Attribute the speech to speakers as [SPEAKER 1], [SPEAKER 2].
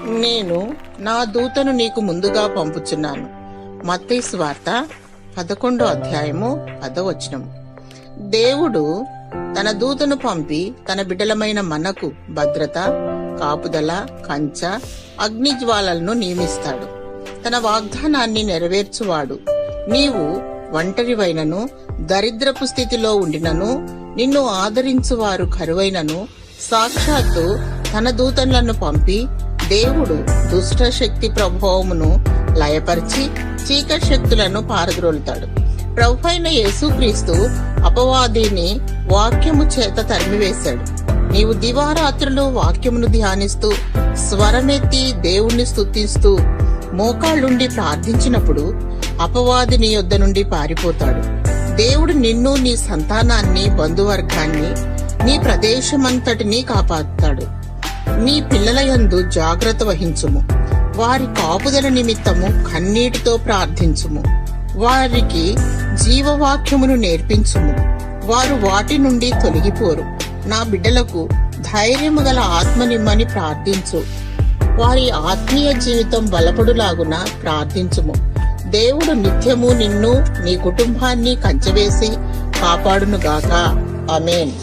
[SPEAKER 1] నేను నా దూతను నీకు ముందుగా పంపుచున్నాను. మత్తయి సువార్త 11వ అధ్యాయము 10వ వచనము. దేవుడు తన దూతను పంపి తన బిడ్డలమైన మనకు భద్రత, కాపుదల, కంచ, అగ్నిజ్వాలలను నియమిస్తాడు. తన వాగ్దానాన్ని నెరవేర్చువాడు. నీవు ఒంటరివైనను, దరిద్రపు స్థితిలో ఉండినను, నిన్ను ఆదరించువారు కరువైనను, సాక్షాత్తు తన దూతలను పంపి దేవుడు దుష్ట శక్తి ప్రభావమును లయపరిచి చీకటి శక్తులను పారద్రోలుతాడు. ప్రభువైన యేసుక్రీస్తు అపవాదిని వాక్యము చేత తరిమివేశాడు. నీవు దివారాత్రులు వాక్యమును ధ్యానిస్తూ స్వరమెత్తి దేవుణ్ణి స్తుతిస్తూ మోకాళ్ళుండి ప్రార్థించినప్పుడు అపవాది నీ యొద్ద నుండి పారిపోతాడు. దేవుడు నిన్ను, నీ సంతానాన్ని, బంధువర్గాన్ని, నీ ప్రదేశమంతటినీ కాపాడుతాడు. నీ పిల్లల యందు జాగ్రత్త వహించుము. వారి కాపుదల నిమిత్తము కన్నీటితో ప్రార్థించుము. వారికి జీవవాక్యమును నేర్పించుము. వారు వాటి నుండి తొలగిపోరు. నా బిడ్డలకు ధైర్యము గల ఆత్మనిమ్మని ప్రార్థించు. వారి ఆత్మీయ జీవితం బలపడులాగున ప్రార్థించుము. దేవుడు నిత్యము నిన్ను, నీ కుటుంబాన్ని కంచెవేసి కాపాడునుగాక. ఆమేన్.